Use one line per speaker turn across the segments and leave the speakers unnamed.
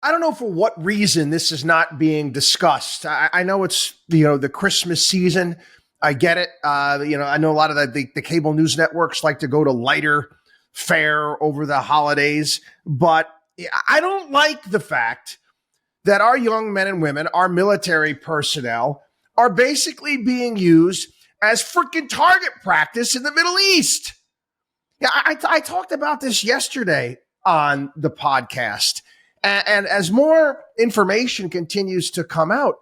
I don't know for what reason this is not being discussed. I know it's, the Christmas season. I get it. I know a lot of the cable news networks like to go to lighter fare over the holidays, but I don't like the fact that our young men and women, our military personnel, are basically being used as freaking target practice in the Middle East. Yeah, I talked about this yesterday on the podcast. And as more information continues to come out,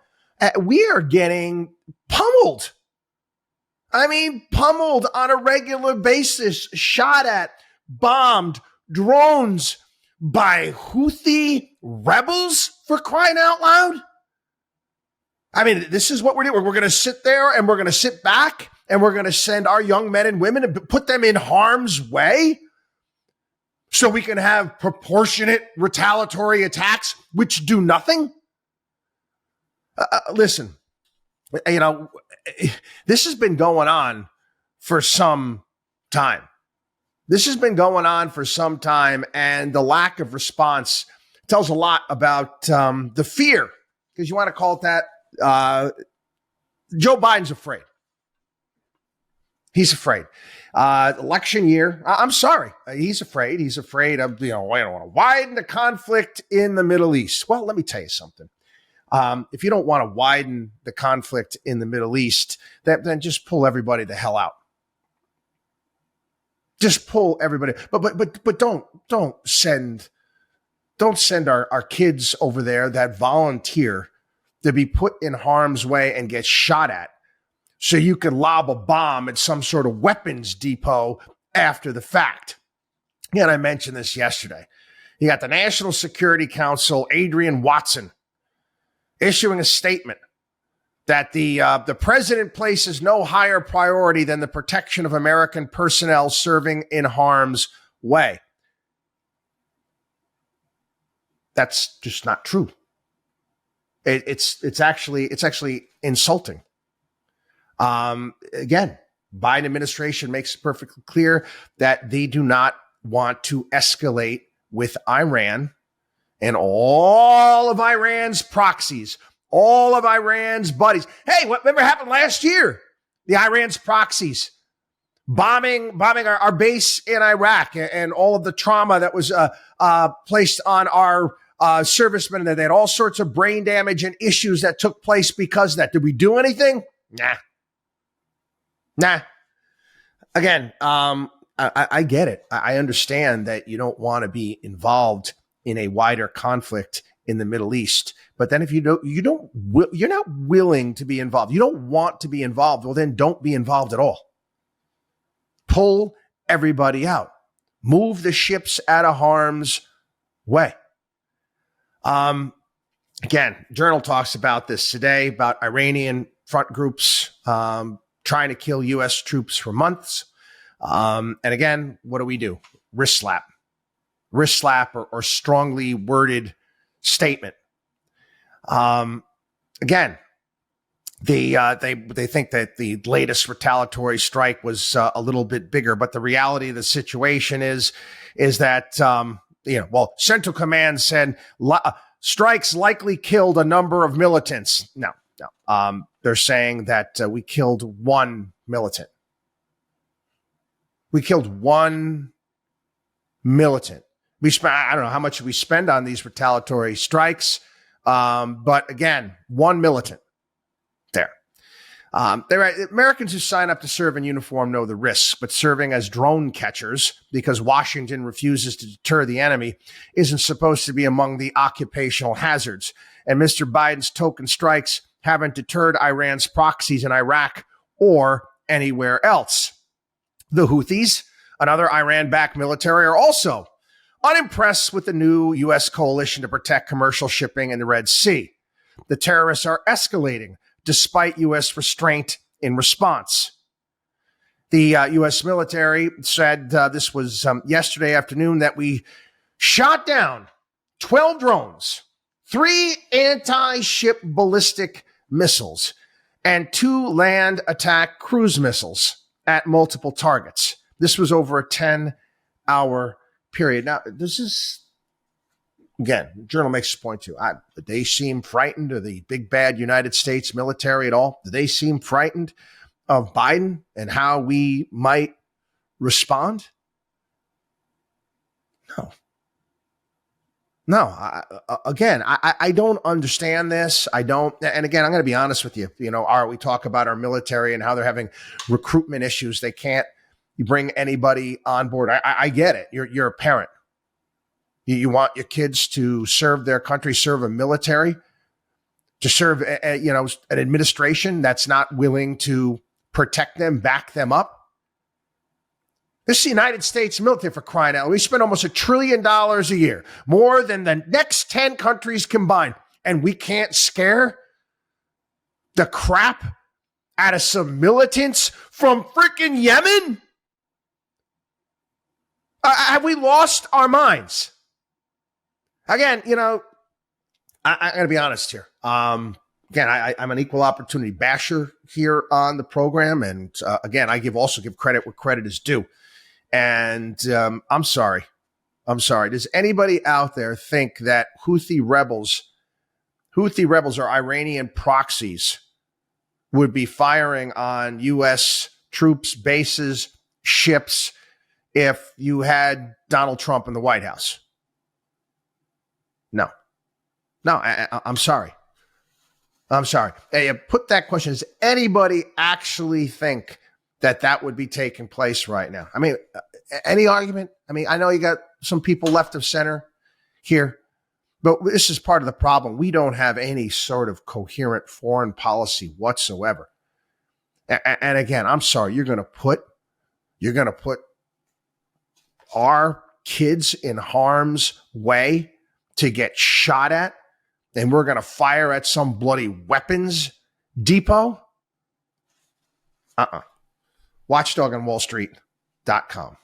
we are getting pummeled. I mean, pummeled on a regular basis, shot at, bombed, drones by Houthi rebels, for crying out loud. I mean, this is what we're doing. We're going to sit there and we're going to sit back and we're going to send our young men and women and put them in harm's way so we can have proportionate retaliatory attacks which do nothing. Listen, this has been going on for some time. And the lack of response tells a lot about the fear, because you want to call it that. Joe Biden's afraid. He's afraid. Election year. I'm sorry. He's afraid. He's afraid of, I don't want to widen the conflict in the Middle East. Well, let me tell you something. If you don't want to widen the conflict in the Middle East, then just pull everybody the hell out. Just pull everybody. But don't send our kids over there that volunteer to be put in harm's way and get shot at so you can lob a bomb at some sort of weapons depot after the fact. Again, I mentioned this yesterday. You got the National Security Council, Adrian Watson, issuing a statement that the president places no higher priority than the protection of American personnel serving in harm's way. That's just not true. It's actually insulting. Again, Biden administration makes it perfectly clear that they do not want to escalate with Iran and all of Iran's proxies, all of Iran's buddies. Hey, whatever happened last year? The Iran's proxies bombing our base in Iraq and all of the trauma that was placed on our servicemen. They had all sorts of brain damage and issues that took place because of that. Did we do anything? Nah. Again, I get it. I understand that you don't want to be involved in a wider conflict in the Middle East. But then if you're not willing to be involved, you don't want to be involved, well, then don't be involved at all. Pull everybody out. Move the ships out of harm's way. Again, Journal talks about this today, about Iranian front groups trying to kill U.S. troops for months. And again, what do? Wrist slap or strongly worded statement. Again, they think that the latest retaliatory strike was a little bit bigger, but the reality of the situation is that Central Command said strikes likely killed a number of militants. No. They're saying that we killed one militant. We killed one militant. We spent, I don't know how much we spend on these retaliatory strikes, but again, one militant there. Americans who sign up to serve in uniform know the risks, but serving as drone catchers because Washington refuses to deter the enemy isn't supposed to be among the occupational hazards. And Mr. Biden's token strikes haven't deterred Iran's proxies in Iraq or anywhere else. The Houthis, another Iran-backed military, are also unimpressed with the new U.S. coalition to protect commercial shipping in the Red Sea. The terrorists are escalating despite U.S. restraint in response. The U.S. military said this was yesterday afternoon that we shot down 12 drones, 3 anti-ship ballistic missiles, and 2 land attack cruise missiles at multiple targets. This was over a 10-hour period. Now, this is again, the journal makes a point too. Do they seem frightened of the big bad United States military at all? Do they seem frightened of Biden and how we might respond? No. No, I don't understand this. I don't. And again, I'm going to be honest with you. We talk about our military and how they're having recruitment issues. They can't bring anybody on board. I get it. You're a parent. You want your kids to serve their country, serve a military, to serve, an administration that's not willing to protect them, back them up. This is the United States military, for crying out loud. We spend almost $1 trillion a year, more than the next 10 countries combined, and we can't scare the crap out of some militants from freaking Yemen? Have we lost our minds? Again, I got to be honest here. I'm an equal opportunity basher here on the program, and again, I give credit where credit is due. And I'm sorry. Does anybody out there think that Houthi rebels or Iranian proxies would be firing on U.S. troops, bases, ships if you had Donald Trump in the White House? No, I'm sorry. Hey, put that question. Does anybody actually think that would be taking place right now? I mean, any argument? I mean, I know you got some people left of center here, but this is part of the problem. We don't have any sort of coherent foreign policy whatsoever. And again, I'm sorry, you're going to put our kids in harm's way to get shot at, and we're going to fire at some bloody weapons depot? WatchDog on WallStreet.com.